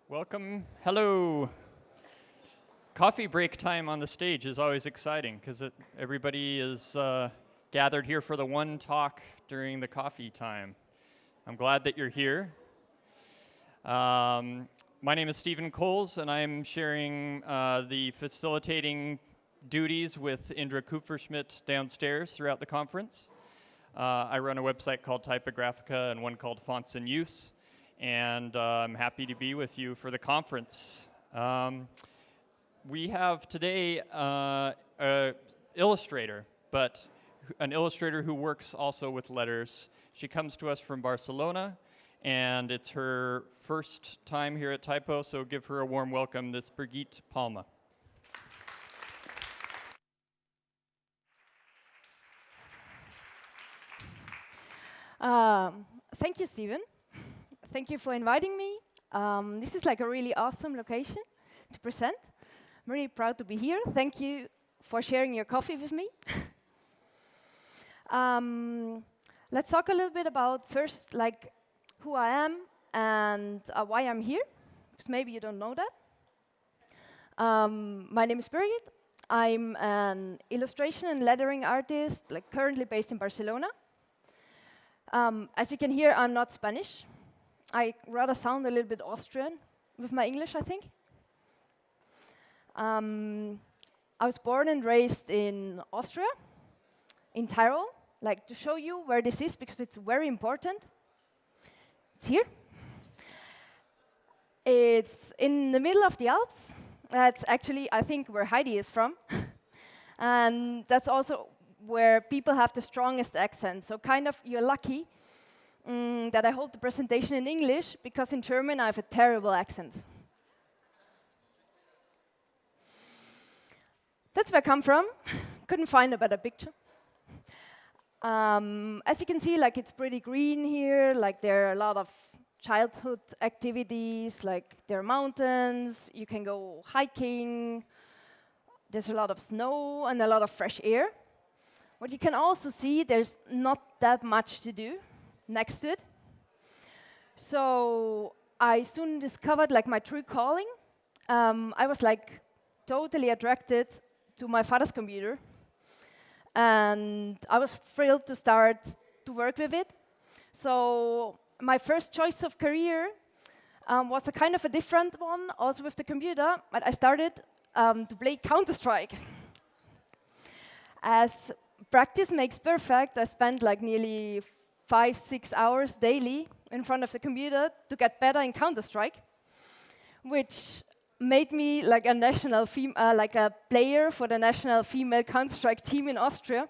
Welcome. Hello. Coffee break time on the stage is always exciting because everybody is gathered here for the one talk during the coffee time. I'm glad that you're here. My name is Stephen Coles, and I'm sharing the facilitating duties with Indra Kupferschmidt downstairs throughout the conference. I run a website called Typographica and one called Fonts in Use. And I'm happy to be with you for the conference. We have today an illustrator, but an illustrator who works also with letters. She comes to us from Barcelona, and it's her first time here at TYPO, so give her a warm welcome. This is Birgit Palma. Thank you, Stephen. Thank you for inviting me. This is like a really awesome location to present. I'm really proud to be here. Thank you for sharing your coffee with me. Let's talk a little bit about first, like who I am and why I'm here, because maybe you don't know that. My name is Birgit. I'm an illustration and lettering artist, like currently based in Barcelona. As you can hear, I'm not Spanish. I rather sound a little bit Austrian with my English, I think. I was born and raised in Austria, in Tyrol. Like to show you where this is because it's very important. It's here. It's in the middle of the Alps. That's actually, I think, where Heidi is from. And that's also where people have the strongest accent. So kind of, you're lucky that I hold the presentation in English, because in German I have a terrible accent. That's where I come from. Couldn't find a better picture. As you can see, like it's pretty green here. Like there are a lot of childhood activities. Like there are mountains. You can go hiking. There's a lot of snow and a lot of fresh air. What you can also see, there's not that much to do next to it. So I soon discovered like my true calling. I was like totally attracted to my father's computer. And I was thrilled to start to work with it. So my first choice of career was a kind of a different one, also with the computer. But I started to play Counter-Strike. As practice makes perfect, I spent like nearly 5-6 hours daily in front of the computer to get better in Counter-Strike, which made me like a national like a player for the national female Counter-Strike team in Austria.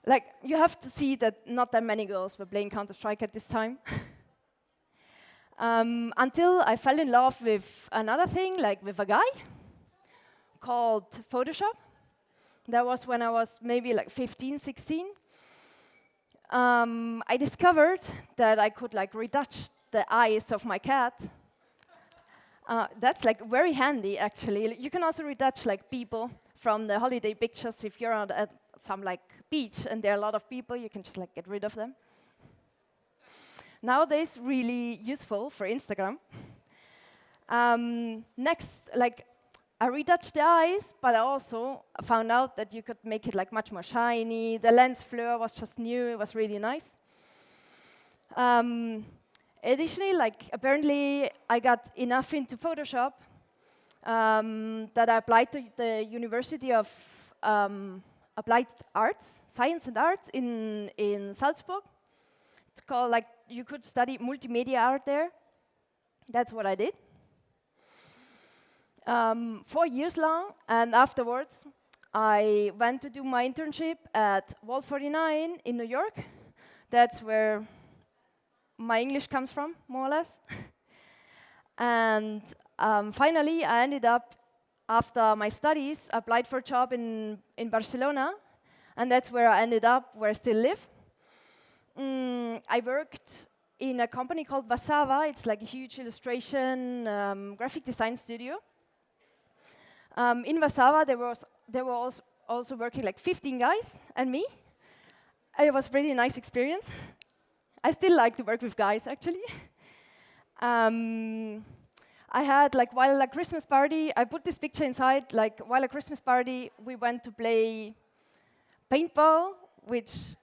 Like you have to see that not that many girls were playing Counter-Strike at this time. Until I fell in love with another thing, like with a guy called Photoshop. That was when I was maybe like 15, 16. I discovered that I could like retouch the eyes of my cat. That's like very handy, actually. You can also retouch like people from the holiday pictures. If you're at some like beach and there are a lot of people, you can just like get rid of them. Nowadays, really useful for Instagram. Next, like I retouched the eyes, but I also found out that you could make it like much more shiny. The lens flare was just new. It was really nice. Additionally, like apparently I got enough into Photoshop that I applied to the University of Applied Arts, Science and Arts in Salzburg. It's called like, you could study MultiMediaArt there. That's what I did. 4 years long, and afterwards I went to do my internship at Wall 49 in New York. That's where my English comes from, more or less. And finally, I ended up, after my studies, applied for a job in Barcelona, and that's where I ended up, where I still live. I worked in a company called Basava. It's like a huge illustration, graphic design studio. In Warszawa, there were also working like 15 guys and me. It was a pretty nice experience. I still like to work with guys, actually. I had, like, while a Christmas party, I put this picture inside, like, while a Christmas party, we went to play paintball, which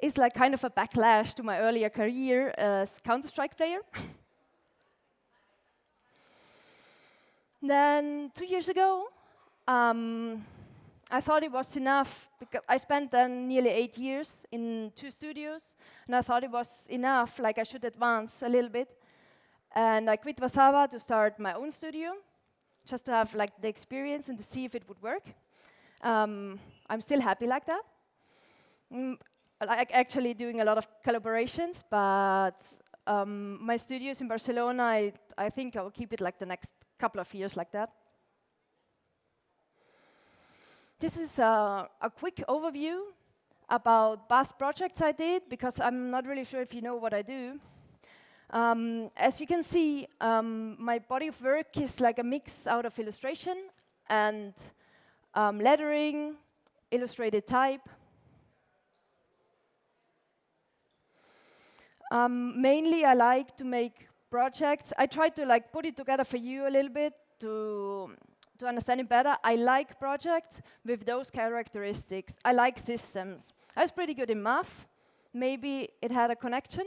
is like kind of a backlash to my earlier career as Counter-Strike player. Then 2 years ago, I thought it was enough, because I spent then nearly 8 years in 2 studios, and I thought it was enough, like I should advance a little bit. And I quit Warszawa to start my own studio, just to have like the experience and to see if it would work. I'm still happy like that. Like actually doing a lot of collaborations, but my studios in Barcelona, I think I'll keep it like the next couple of years like that. This is a quick overview about past projects I did, because I'm not really sure if you know what I do. As you can see, my body of work is like a mix out of illustration and lettering, illustrated type. Mainly, I like to make projects. I try to like put it together for you a little bit to understand it better. I like projects with those characteristics. I like systems. I was pretty good in math. Maybe it had a connection.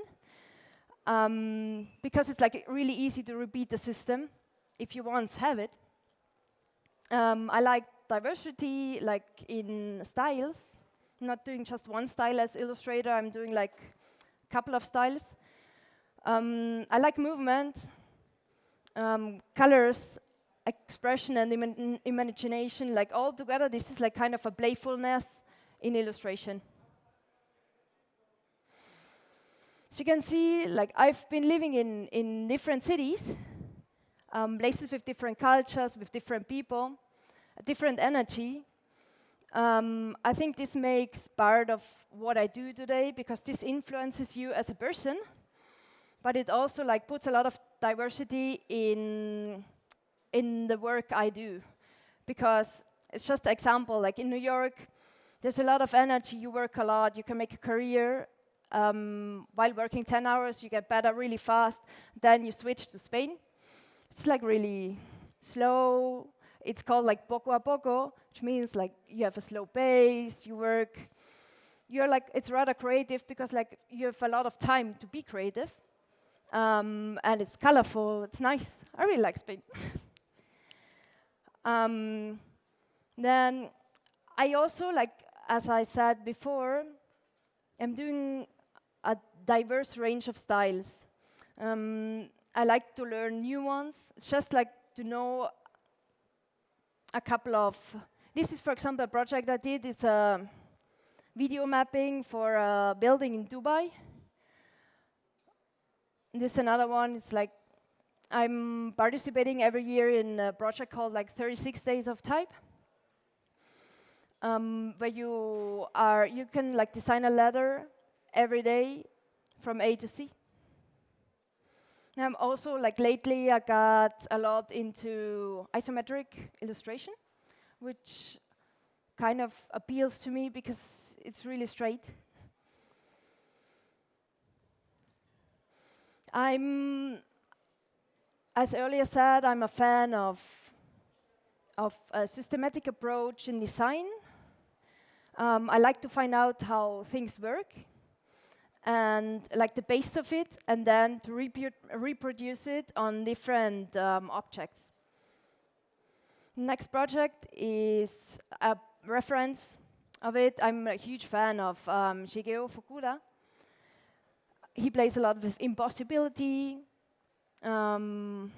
Because it's like really easy to repeat the system if you once have it. I like diversity, like in styles. I'm not doing just one style as illustrator, I'm doing like a couple of styles. I like movement, colors, expression, and imagination, like all together. This is like kind of a playfulness in illustration. So you can see, like, I've been living in different cities, places with different cultures, with different people, a different energy. I think this makes part of what I do today, because this influences you as a person, but it also like puts a lot of diversity in the work I do. Because it's just an example, like in New York, there's a lot of energy, you work a lot, you can make a career. While working 10 hours, you get better really fast. Then you switch to Spain. It's like really slow. It's called like poco a poco, which means like you have a slow pace, you work. You're like, it's rather creative because like you have a lot of time to be creative. And it's colorful, it's nice. I really like Spain. Then I also, like, as I said before, I'm doing a diverse range of styles. I like to learn new ones. It's just like to know a couple of... This is, for example, a project I did. It's a video mapping for a building in Dubai. This is another one. It's like I'm participating every year in a project called like 36 Days of Type, where you can like design a letter every day from A to Z. Also, like lately, I got a lot into isometric illustration, which kind of appeals to me because it's really straight. As earlier said, I'm a fan of a systematic approach in design. I like to find out how things work and like the base of it, and then to reproduce it on different objects. Next project is a reference of it. I'm a huge fan of Shigeo Fukuda. He plays a lot with impossibility. I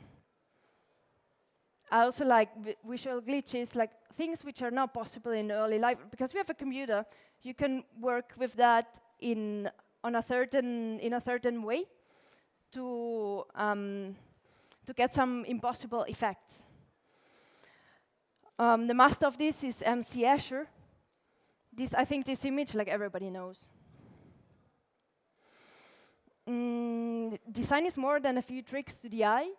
also like visual glitches, like things which are not possible in early life. Because we have a computer, you can work with that in a certain way to get some impossible effects. The master of this is MC Escher. I think this image, like everybody knows. Design is more than a few tricks to the eye.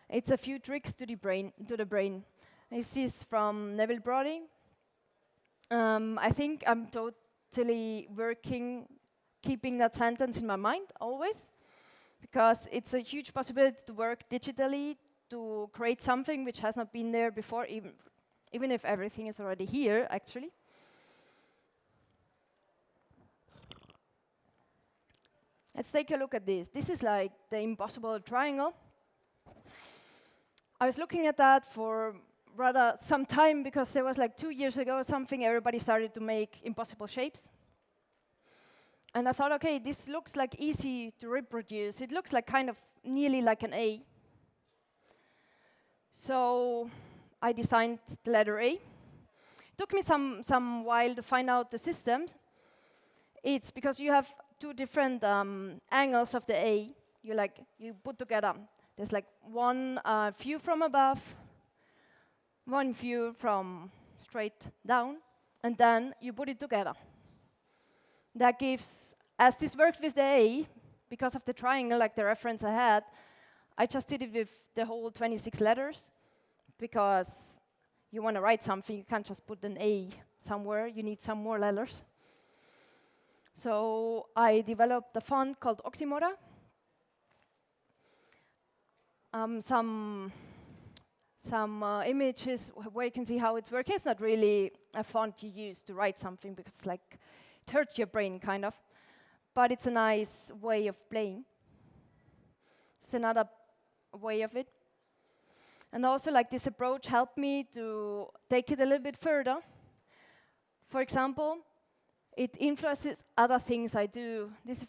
It's a few tricks to the brain. This is from Neville Brody. I think I'm totally keeping that sentence in my mind always, because it's a huge possibility to work digitally, to create something which has not been there before, even if everything is already here, actually. Let's take a look at this. This is like the impossible triangle. I was looking at that for rather some time because there was like 2 years ago something everybody started to make impossible shapes. And I thought, okay, this looks like easy to reproduce. It looks like kind of nearly like an A. So I designed the letter A. It took me some while to find out the system. It's because you have two different angles of the A. You put together. There's like one view from above, one view from straight down, and then you put it together. That gives, as this worked with the A, because of the triangle, like the reference I had, I just did it with the whole 26 letters, because you want to write something, you can't just put an A somewhere, you need some more letters. So I developed a font called Oxymora. Some images where you can see how it's working. It's not really a font you use to write something because it's like it hurts your brain, kind of. But it's a nice way of playing. It's another way of it. And also, like, this approach helped me to take it a little bit further. For example, it influences other things I do. This is,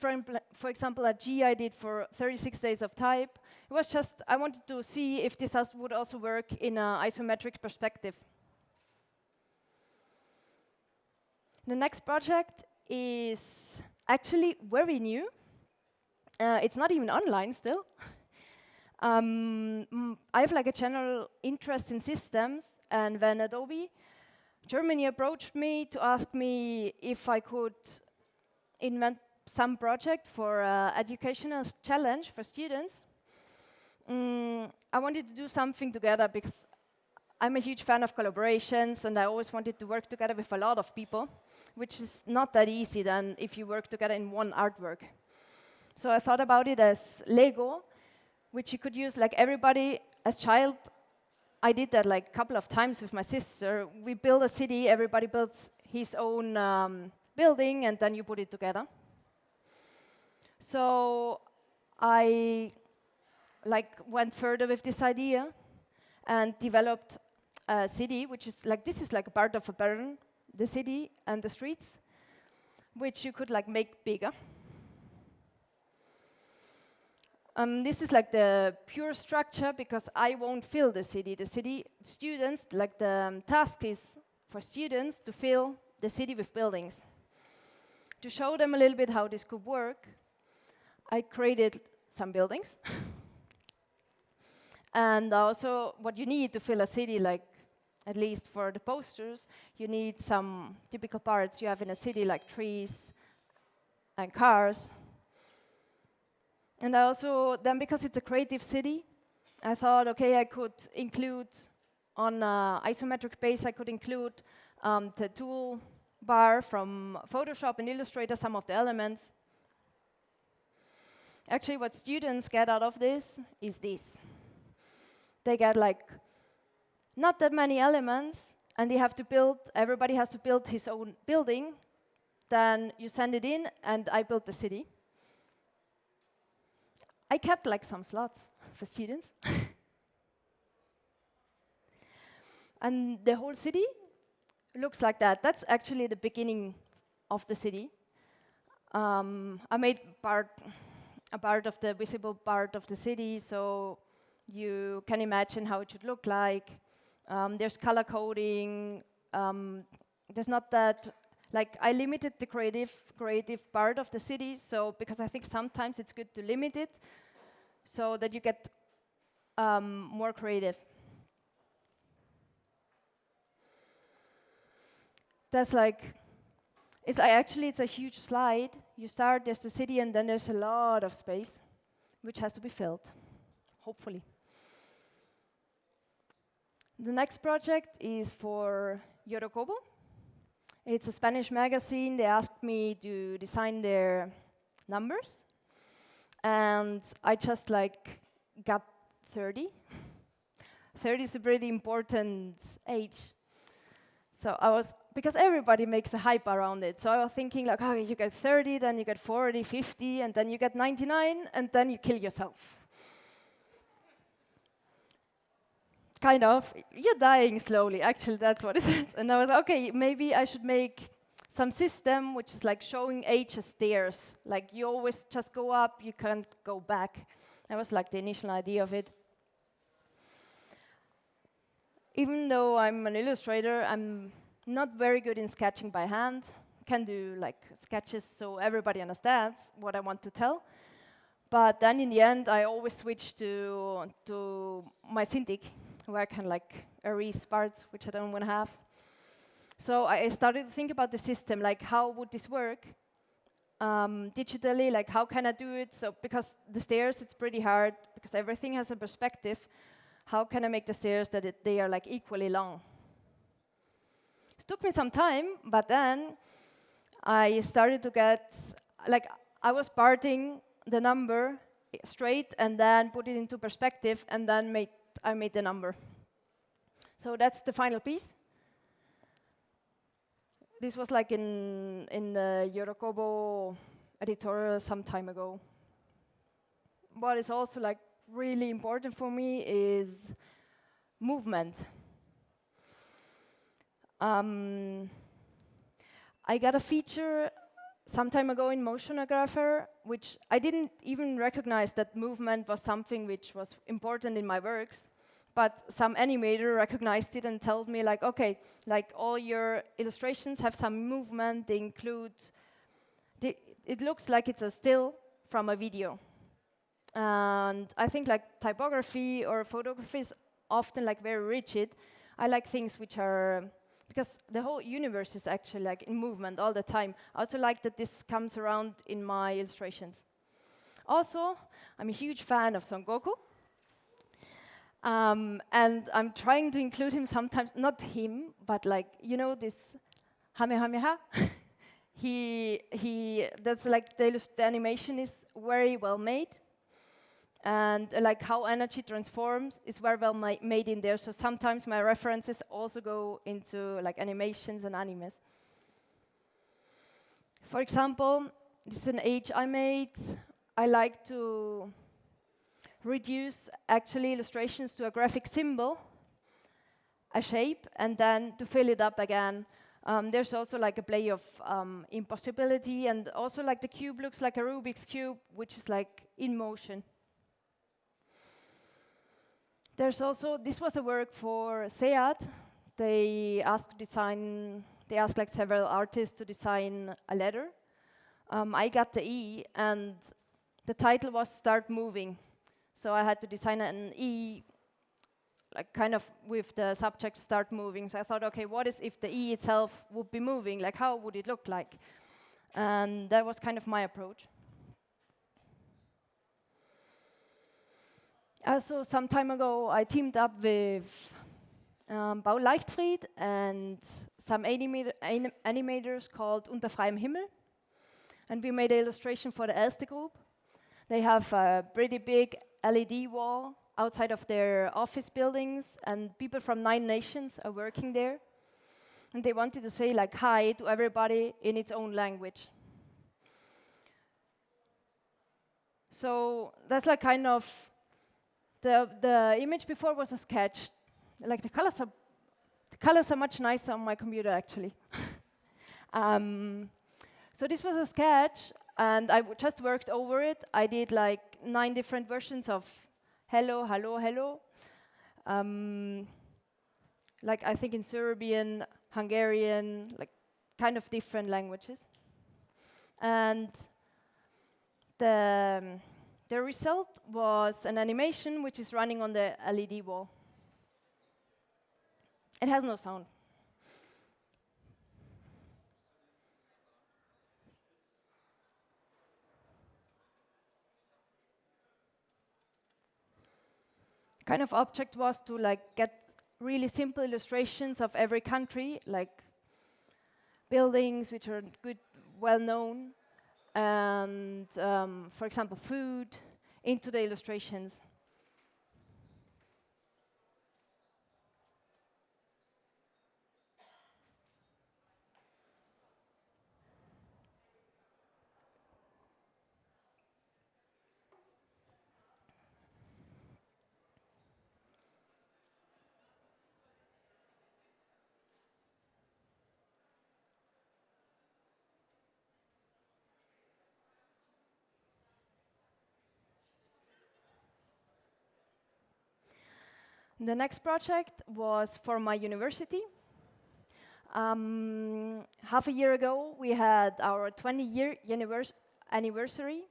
for example, a G I did for 36 days of type. It was just, I wanted to see if this would also work in an isometric perspective. The next project is actually very new. It's not even online still. I have like a general interest in systems, and when Adobe Germany approached me to ask me if I could invent some project for an educational challenge for students, I wanted to do something together because I'm a huge fan of collaborations, and I always wanted to work together with a lot of people, which is not that easy than if you work together in one artwork. So I thought about it as Lego, which you could use like everybody as child. I did that like a couple of times with my sister. We build a city, everybody builds his own building, and then you put it together. So I went further with this idea and developed a city, which is like, this is like a part of a Bern, the city and the streets, which you could like make bigger. This is like the pure structure, because I won't fill the city. The city students, like the task is for students to fill the city with buildings. To show them a little bit how this could work, I created some buildings. And also what you need to fill a city, like at least for the posters, you need some typical parts you have in a city, like trees and cars. And I also, then because it's a creative city, I thought, okay, I could include on isometric base, I could include the tool bar from Photoshop and Illustrator, some of the elements. Actually, what students get out of this is this. They get like not that many elements, and they have to build, everybody has to build his own building. Then you send it in, and I built the city. I kept like some slots for students. And the whole city looks like that. That's actually the beginning of the city. I made a part of the visible part of the city, so you can imagine how it should look like. There's color coding. There's not that, like, I limited the creative part of the city, so because I think sometimes it's good to limit it so that you get more creative. That's like, it's a huge slide. You start, there's the city, and then there's a lot of space, which has to be filled, hopefully. The next project is for Yorokobo. It's a Spanish magazine. They asked me to design their numbers. and I just like got 30. 30 is a pretty important age. So I was, because everybody makes a hype around it, so I was thinking like, oh, you get 30, then you get 40, 50, and then you get 99, and then you kill yourself. Kind of, you're dying slowly, actually, that's what it is. And I was, okay, maybe I should make some system which is like showing age as stairs. Like you always just go up, you can't go back. That was like the initial idea of it. Even though I'm an illustrator, I'm not very good in sketching by hand. Can do like sketches so everybody understands what I want to tell. But then in the end, I always switch to my Cintiq, where I can like erase parts which I don't want to have. So I started to think about the system, like how would this work digitally, like how can I do it? So because the stairs, it's pretty hard, because everything has a perspective. How can I make the stairs that they are like equally long? It took me some time, but then I started to get, like I was parting the number straight and then put it into perspective, and then I made the number. So that's the final piece. This was like in the Yorokobo editorial some time ago. What is also like really important for me is movement. I got a feature some time ago in Motionographer, which I didn't even recognize that movement was something which was important in my works. But some animator recognized it and told me, like, okay, like all your illustrations have some movement. They include, it looks like it's a still from a video. And I think like typography or photography is often like very rigid. I like things which are, because the whole universe is actually like in movement all the time. I also like that this comes around in my illustrations. Also, I'm a huge fan of Son Goku. And I'm trying to include him sometimes, not him, but like, you know, this Kamehameha. That's like the animation is very well made. And like how energy transforms is very well made in there. So sometimes my references also go into like animations and animes. For example, this is an age I made. I like to reduce actually illustrations to a graphic symbol, a shape, and then to fill it up again. There's also like a play of impossibility, and also like the cube looks like a Rubik's Cube, which is like in motion. There's also, this was a work for SEAT. They asked like several artists to design a letter. I got the E, and the title was Start Moving. So I had to design an E, like kind of with the subject Start Moving. So I thought, okay, what is if the E itself would be moving? Like how would it look like? And that was kind of my approach. Also, some time ago, I teamed up with Paul Leichtfried and some animators called Unter freiem Himmel. And we made an illustration for the Erste Group. They have a pretty big LED wall outside of their office buildings, and people from 9 nations are working there. And they wanted to say like hi to everybody in its own language. So that's like kind of, the image before was a sketch. Like the colors are much nicer on my computer actually. So this was a sketch, and I just worked over it. I did like 9 different versions of hello, hello, hello. Like I think in Serbian, Hungarian, like kind of different languages. And the result was an animation which is running on the LED wall. It has no sound. Kind of object was to like get really simple illustrations of every country, like buildings which are good, well known, and, for example, food into the illustrations. The next project was for my university. Half a year ago, we had our 20-year anniversary.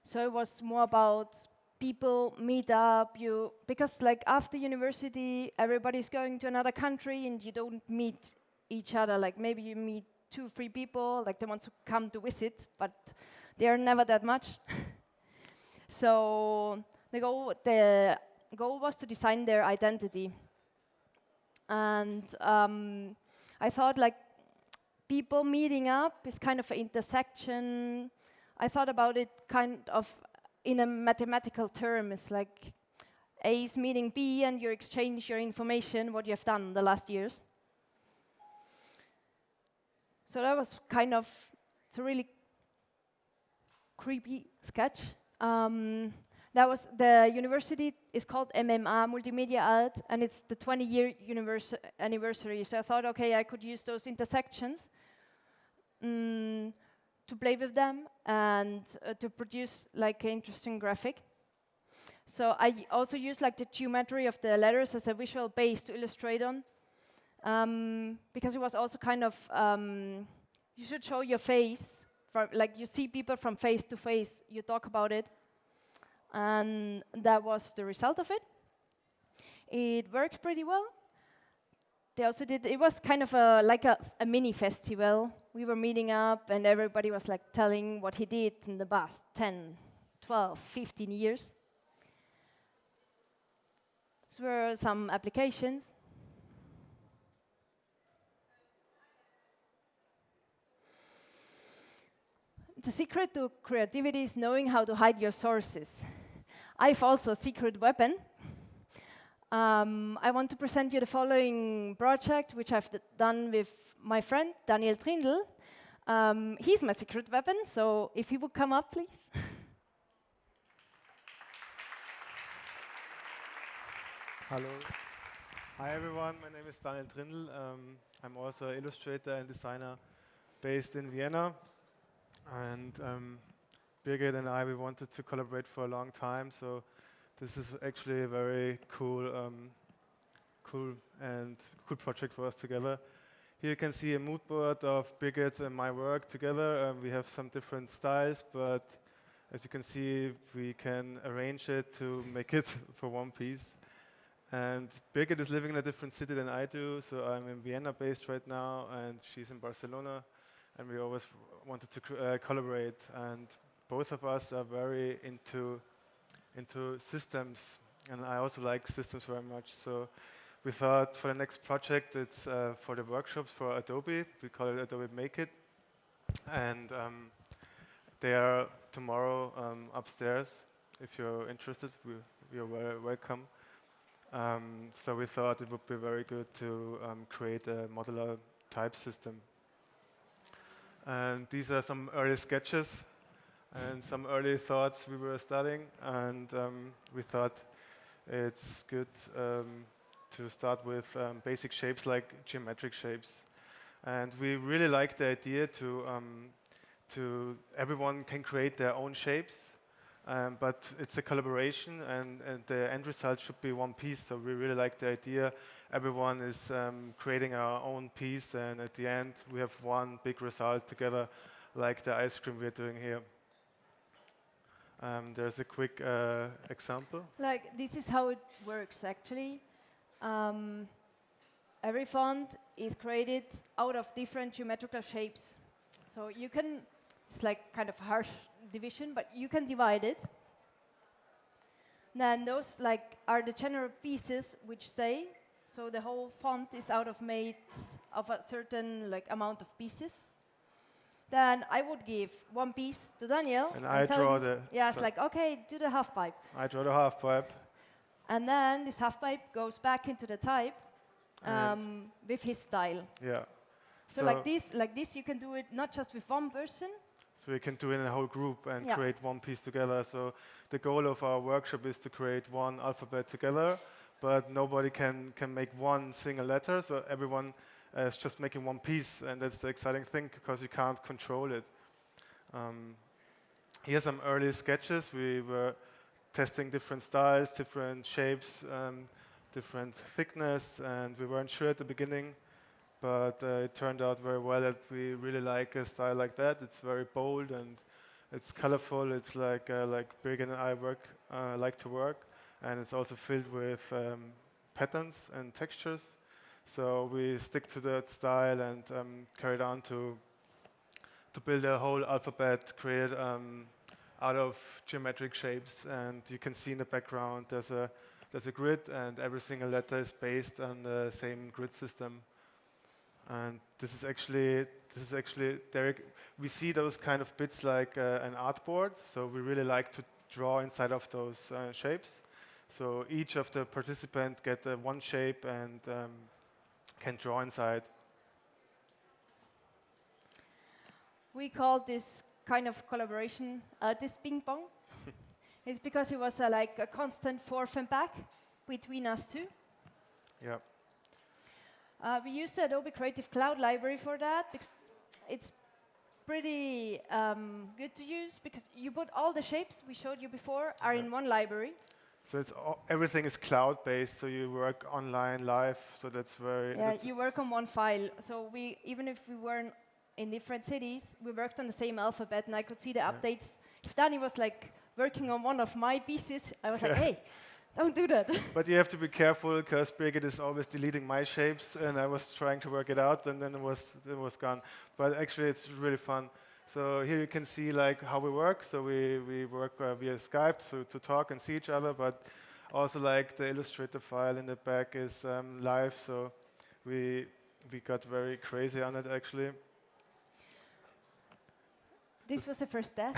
So it was more about people meet up, because like after university, everybody's going to another country and you don't meet each other. Like maybe you meet 2, 3 people, like the ones who come to visit, but they are never that much. So the goal was to design their identity. And I thought like people meeting up is kind of an intersection. I thought about it kind of in a mathematical term. It's like A is meeting B and you exchange your information, what you have done the last years. So that was kind of, it's a really creepy sketch. That was, the university is called MMA, MultiMediaArt, and it's the 20-year anniversary. So I thought, okay, I could use those intersections to play with them and to produce like an interesting graphic. So I also used like the geometry of the letters as a visual base to illustrate on, because it was also kind of, you should show your face, like you see people from face to face, you talk about it. And that was the result of it. It worked pretty well. They also did, it was kind of like a mini festival. We were meeting up and everybody was like telling what he did in the past 10, 12, 15 years. These were some applications. The secret to creativity is knowing how to hide your sources. I've also a secret weapon. I want to present you the following project, which I've done with my friend, Daniel Trindl. He's my secret weapon, so if he would come up, please. Hello. Hi, everyone. My name is Daniel Trindl. I'm also an illustrator and designer based in Vienna. And Birgit and I, we wanted to collaborate for a long time, so this is actually a very cool project for us together. Here you can see a mood board of Birgit and my work together. We have some different styles, but as you can see, we can arrange it to make it for one piece. And Birgit is living in a different city than I do, so I'm in Vienna based right now, and she's in Barcelona. And we always wanted to collaborate, and both of us are very into systems, and I also like systems very much. So we thought for the next project, it's for the workshops for Adobe. We call it Adobe Make It, and they are tomorrow upstairs. If you're interested, you're very welcome. So we thought it would be very good to create a modular type system. And these are some early sketches and some early thoughts we were studying. And we thought it's good to start with basic shapes like geometric shapes. And we really like the idea to everyone can create their own shapes. But it's a collaboration, and the end result should be one piece. So we really like the idea. Everyone is creating our own piece, and at the end, we have one big result together, like the ice cream we're doing here. There's a quick example. Like, this is how it works, actually. Every font is created out of different geometrical shapes. So you can, it's like kind of harsh division, but you can divide it. Then those like are the general pieces which stay. So the whole font is made of a certain like amount of pieces. then I would give one piece to Daniel. And I tell draw him, the... Yeah, it's like, okay, do the half pipe. I draw the half pipe. And then this half pipe goes back into the type with his style. Yeah. So like this, you can do it not just with one person. So we can do it in a whole group and create one piece together. So the goal of our workshop is to create one alphabet together, but nobody can make one single letter. So everyone is just making one piece, and that's the exciting thing because you can't control it. Here's some early sketches. We were testing different styles, different shapes, different thickness, and we weren't sure at the beginning. But it turned out very well that we really like a style like that. It's very bold and it's colorful. It's like Birgit and I like to work, and it's also filled with patterns and textures. So we stick to that style and carried on to build a whole alphabet created out of geometric shapes. And you can see in the background there's a grid, and every single letter is based on the same grid system. And this is actually we see those kind of bits like an artboard. So we really like to draw inside of those shapes. So each of the participants get one shape and can draw inside. We call this kind of collaboration artist ping pong. It's because it was like a constant forth and back between us two. Yeah. We use the Adobe Creative Cloud library for that because it's pretty good to use because you put all the shapes we showed you before are in one library. So everything is cloud-based, so you work online, live, so that's very... Yeah, you work on one file. So even if we weren't in different cities, we worked on the same alphabet, and I could see the updates. If Danny was like working on one of my pieces, I was like, hey, don't do that. But you have to be careful because Birgit is always deleting my shapes, and I was trying to work it out, and then it was gone. But actually, it's really fun. So here you can see like how we work. So we work via Skype to talk and see each other, but also like the illustrator file in the back is live. So we got very crazy on it actually. This was the first test.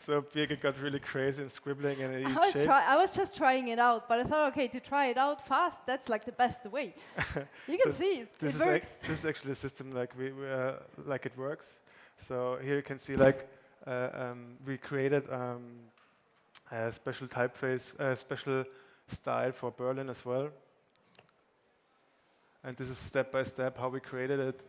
So Birgit got really crazy and scribbling in each shape. I was just trying it out, but I thought, okay, to try it out fast, that's like the best way. You can see it works. This is actually a system like like it works. So here you can see like we created a special typeface, a special style for Berlin as well. And this is step by step how we created it.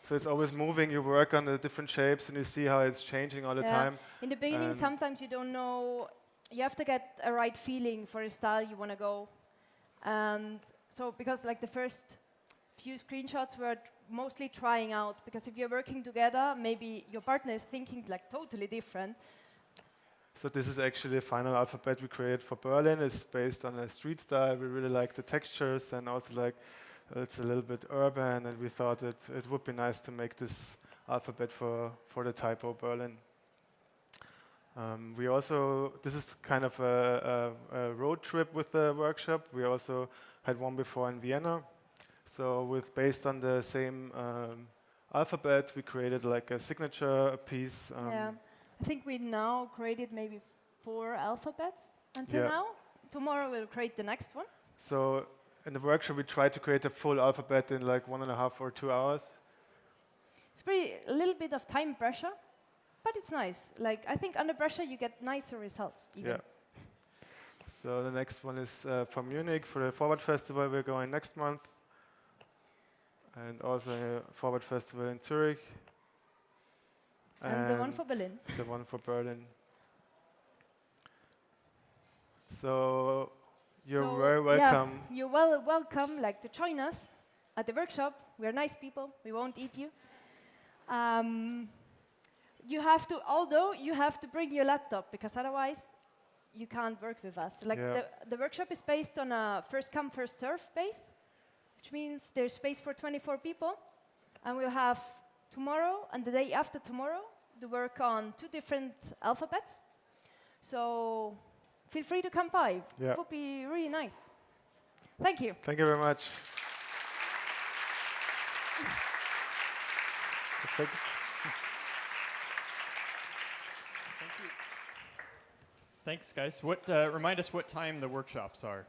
So it's always moving. You work on the different shapes, and you see how it's changing all the time. In the beginning, sometimes you don't know. You have to get a right feeling for the style you want to go. And so, because like the first few screenshots were mostly trying out, because if you're working together, maybe your partner is thinking like totally different. So this is actually the final alphabet we created for Berlin. It's based on a street style. We really like the textures, and also like it's a little bit urban, and we thought it would be nice to make this alphabet for the TYPO Berlin. We also, this is kind of a road trip with the workshop. We also had one before in Vienna. So based on the same alphabet, we created like a signature piece. I think we now created maybe 4 alphabets until now. Tomorrow we'll create the next one. So in the workshop, we tried to create a full alphabet in like 1.5 or 2 hours. It's a little bit of time pressure, but it's nice. Like I think under pressure you get nicer results. Even. Yeah. So the next one is from Munich for the Forward Festival. We're going next month, and also a Forward Festival in Zurich. And the one for Berlin. The one for Berlin. So you're very welcome. Yeah, you're welcome, like to join us at the workshop. We're nice people. We won't eat you. You have to bring your laptop because otherwise you can't work with us. Like the workshop is based on a first come first serve base, which means there's space for 24 people, and we'll have tomorrow and the day after tomorrow to work on 2 different alphabets. So feel free to come by. It would be really nice. Thank you. Thank you very much. Perfect. Thanks, guys. What remind us what time the workshops are?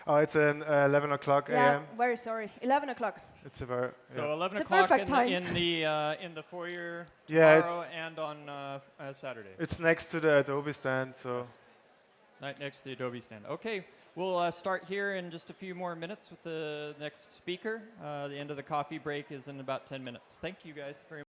Oh, it's an 11 o'clock Yeah, a.m. very sorry. 11 o'clock. It's a very So yeah. 11 It's a o'clock perfect time. in the foyer Yeah, tomorrow and on Saturday. It's next to the Adobe stand, so Right next to the Adobe stand. Okay, we'll start here in just a few more minutes with the next speaker. The end of the coffee break is in about 10 minutes. Thank you guys very much.